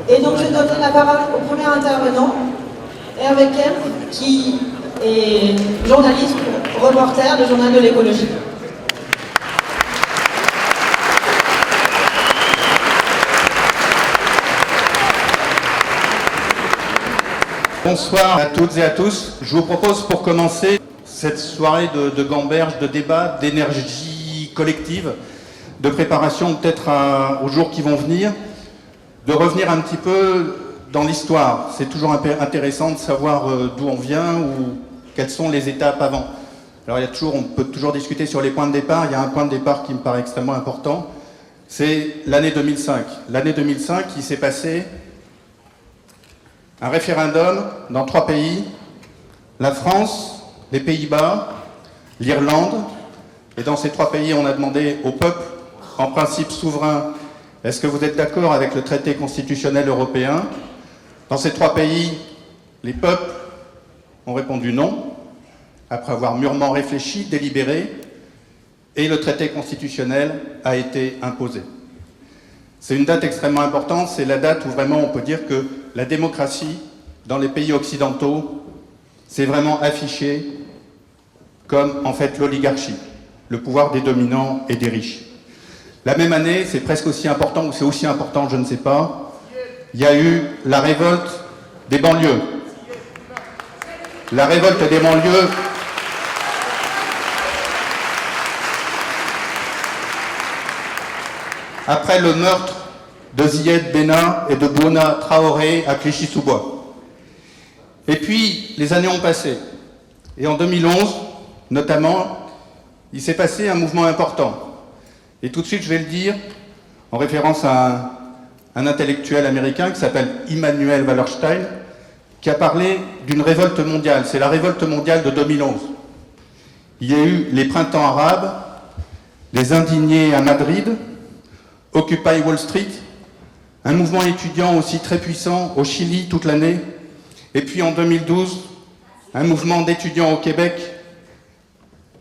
Et donc je donne la parole au premier intervenant, Hervé Kemp, qui est journaliste, reporter du journal de l'écologie. Bonsoir à toutes et à tous. Je vous propose pour commencer cette soirée de gamberge, de débat, d'énergie collective, de préparation peut-être aux jours qui vont venir, de revenir un petit peu dans l'histoire. C'est toujours intéressant de savoir d'où on vient ou quelles sont les étapes avant. Alors on peut toujours discuter sur les points de départ. Il y a un point de départ qui me paraît extrêmement important, c'est l'année 2005. L'année 2005, il s'est passé un référendum dans 3 pays, la France, les Pays-Bas, l'Irlande. Et dans ces 3 pays, on a demandé au peuple, en principe souverain, est-ce que vous êtes d'accord avec le traité constitutionnel européen? Dans ces 3 pays, les peuples ont répondu non, après avoir mûrement réfléchi, délibéré, et le traité constitutionnel a été imposé. C'est une date extrêmement importante, c'est la date où vraiment on peut dire que la démocratie dans les pays occidentaux s'est vraiment affichée comme en fait l'oligarchie, le pouvoir des dominants et des riches. La même année, c'est presque aussi important, ou c'est aussi important, je ne sais pas, il y a eu la révolte des banlieues. La révolte des banlieues, après le meurtre de Ziyed Benna et de Bouna Traoré à Clichy-sous-Bois. Et puis, les années ont passé. Et en 2011, notamment, il s'est passé un mouvement important. Et tout de suite, je vais le dire, en référence à un intellectuel américain qui s'appelle Immanuel Wallerstein, qui a parlé d'une révolte mondiale. C'est la révolte mondiale de 2011. Il y a eu les printemps arabes, les indignés à Madrid, Occupy Wall Street, un mouvement étudiant aussi très puissant au Chili toute l'année, et puis en 2012, un mouvement d'étudiants au Québec,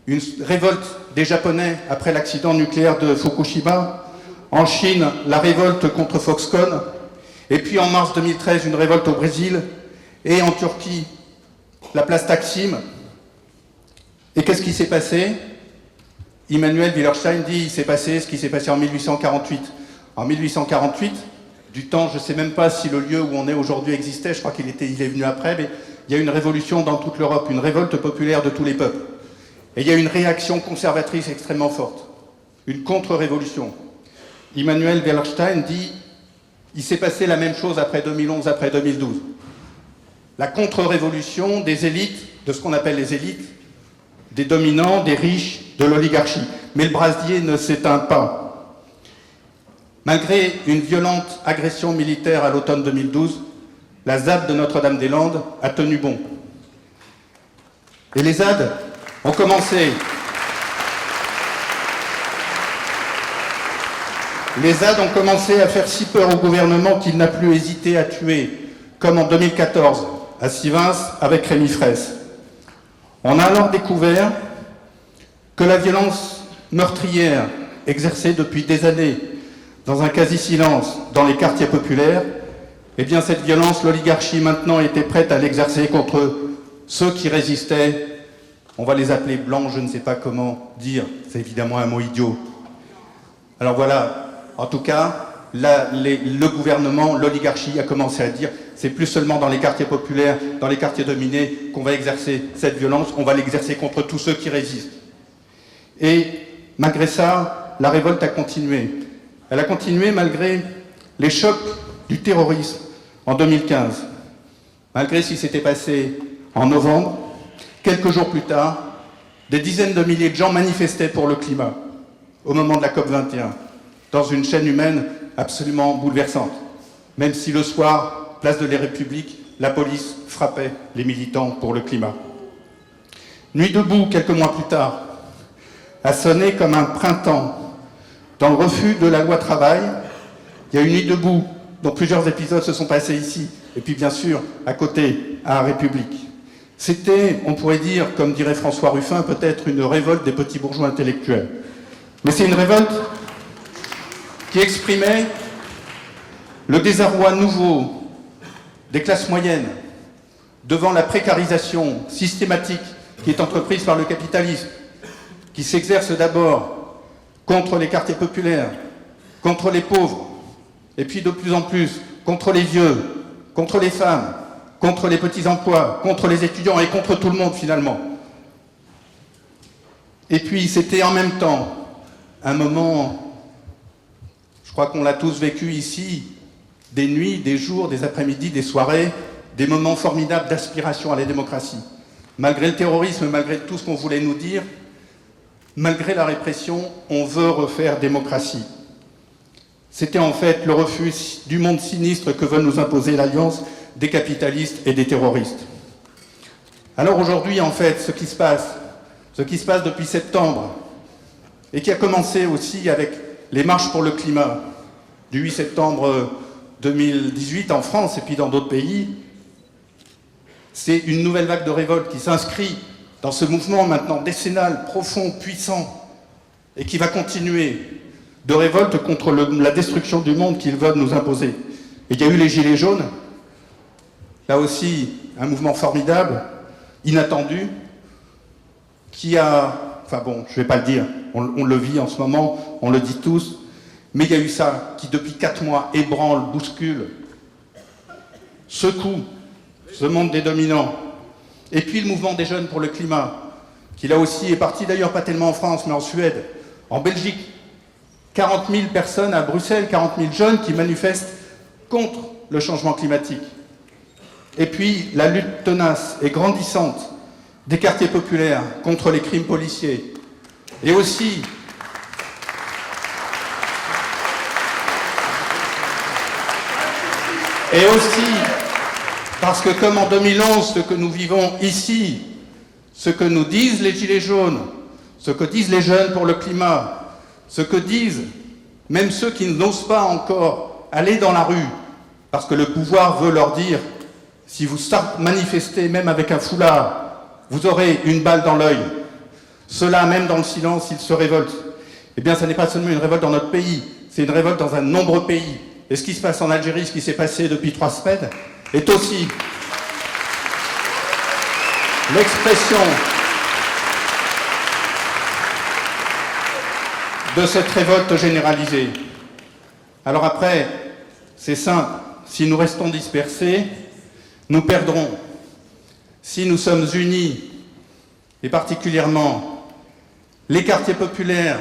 une révolte des Japonais après l'accident nucléaire de Fukushima, en Chine, la révolte contre Foxconn, et puis en mars 2013, une révolte au Brésil, et en Turquie, la place Taksim. Et qu'est-ce qui s'est passé? Immanuel Wallerstein dit il s'est passé ce qui s'est passé en 1848. En 1848, du temps, je ne sais même pas si le lieu où on est aujourd'hui existait, je crois qu'il est venu après, mais il y a eu une révolution dans toute l'Europe, une révolte populaire de tous les peuples. Et il y a eu une réaction conservatrice extrêmement forte, une contre-révolution. Immanuel Wallerstein dit il s'est passé la même chose après 2011, après 2012. La contre-révolution des élites, de ce qu'on appelle les élites, des dominants, des riches, de l'oligarchie. Mais le brasier ne s'éteint pas. Malgré une violente agression militaire à l'automne 2012, la ZAD de Notre-Dame-des-Landes a tenu bon. Et les ZAD ont commencé... Les ZAD ont commencé à faire si peur au gouvernement qu'il n'a plus hésité à tuer, comme en 2014, à Sivins, avec Rémi Fraisse. On a alors découvert que la violence meurtrière exercée depuis des années dans un quasi-silence dans les quartiers populaires, eh bien cette violence, l'oligarchie maintenant était prête à l'exercer contre ceux qui résistaient. On va les appeler blancs, je ne sais pas comment dire, c'est évidemment un mot idiot. Alors voilà, en tout cas, le gouvernement, l'oligarchie a commencé à dire c'est plus seulement dans les quartiers populaires, dans les quartiers dominés qu'on va exercer cette violence, on va l'exercer contre tous ceux qui résistent. Et malgré ça, la révolte a continué. Elle a continué malgré les chocs du terrorisme en 2015. Malgré ce qui s'était passé en novembre, quelques jours plus tard, des dizaines de milliers de gens manifestaient pour le climat au moment de la COP21, dans une chaîne humaine absolument bouleversante. Même si le soir, place de la République, la police frappait les militants pour le climat. Nuit debout, quelques mois plus tard, a sonné comme un printemps. Dans le refus de la loi travail, il y a eu Nuit debout, dont plusieurs épisodes se sont passés ici, et puis bien sûr, à côté, à la République. C'était, on pourrait dire, comme dirait François Ruffin, peut-être une révolte des petits bourgeois intellectuels. Mais c'est une révolte qui exprimait Le désarroi nouveau des classes moyennes devant la précarisation systématique qui est entreprise par le capitalisme, qui s'exerce d'abord contre les quartiers populaires, contre les pauvres, et puis de plus en plus contre les vieux, contre les femmes, contre les petits emplois, contre les étudiants et contre tout le monde finalement. Et puis c'était en même temps un moment, je crois qu'on l'a tous vécu ici, des nuits, des jours, des après-midi, des soirées, des moments formidables d'aspiration à la démocratie. Malgré le terrorisme, malgré tout ce qu'on voulait nous dire, malgré la répression, on veut refaire démocratie. C'était en fait le refus du monde sinistre que veut nous imposer l'alliance des capitalistes et des terroristes. Alors aujourd'hui, en fait, ce qui se passe depuis septembre, et qui a commencé aussi avec les marches pour le climat du 8 septembre 2018 en France et puis dans d'autres pays, c'est une nouvelle vague de révolte qui s'inscrit dans ce mouvement maintenant décennal, profond, puissant, et qui va continuer de révolte contre la destruction du monde qu'ils veulent nous imposer. Et il y a eu les Gilets jaunes, là aussi un mouvement formidable, inattendu, qui a, enfin bon, je ne vais pas le dire, on le vit en ce moment, on le dit tous, mais il y a eu ça qui depuis 4 mois ébranle, bouscule, secoue ce monde des dominants. Et puis le mouvement des jeunes pour le climat, qui là aussi est parti d'ailleurs pas tellement en France, mais en Suède, en Belgique. 40 000 personnes à Bruxelles, 40 000 jeunes qui manifestent contre le changement climatique. Et puis la lutte tenace et grandissante des quartiers populaires contre les crimes policiers. Et aussi parce que comme en 2011, ce que nous vivons ici, ce que nous disent les Gilets jaunes, ce que disent les jeunes pour le climat, ce que disent même ceux qui n'osent pas encore aller dans la rue, parce que le pouvoir veut leur dire, si vous manifestez même avec un foulard, vous aurez une balle dans l'œil. Ceux-là, même dans le silence, ils se révoltent. Eh bien, ce n'est pas seulement une révolte dans notre pays, c'est une révolte dans un nombreux pays. Et ce qui se passe en Algérie, ce qui s'est passé depuis 3 semaines, est aussi l'expression de cette révolte généralisée. Alors après, c'est simple, si nous restons dispersés, nous perdrons. Si nous sommes unis, et particulièrement les quartiers populaires,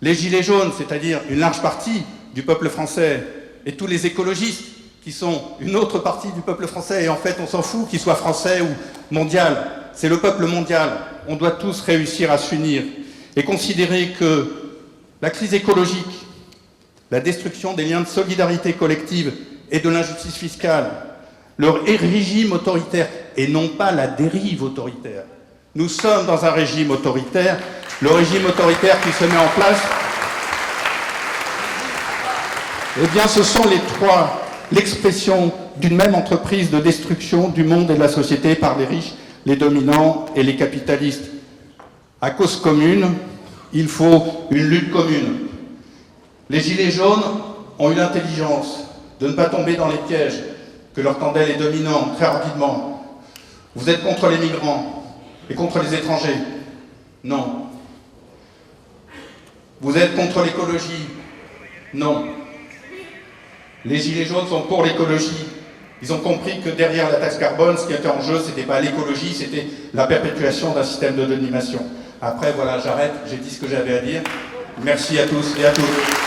les gilets jaunes, c'est-à-dire une large partie du peuple français, et tous les écologistes, qui sont une autre partie du peuple français, et en fait on s'en fout qu'ils soient français ou mondial, c'est le peuple mondial. On doit tous réussir à s'unir et considérer que la crise écologique, la destruction des liens de solidarité collective et de l'injustice fiscale, le régime autoritaire et non pas la dérive autoritaire. Nous sommes dans un régime autoritaire, le régime autoritaire qui se met en place, eh bien ce sont l'expression d'une même entreprise de destruction du monde et de la société par les riches, les dominants et les capitalistes. À cause commune, il faut une lutte commune. Les Gilets jaunes ont eu l'intelligence de ne pas tomber dans les pièges que leur tendaient les dominants très rapidement. Vous êtes contre les migrants et contre les étrangers. Non. Vous êtes contre l'écologie. Non. Les Gilets jaunes sont pour l'écologie. Ils ont compris que derrière la taxe carbone, ce qui était en jeu, ce n'était pas l'écologie, c'était la perpétuation d'un système de domination. Après, voilà, j'arrête, j'ai dit ce que j'avais à dire. Merci à tous et à toutes.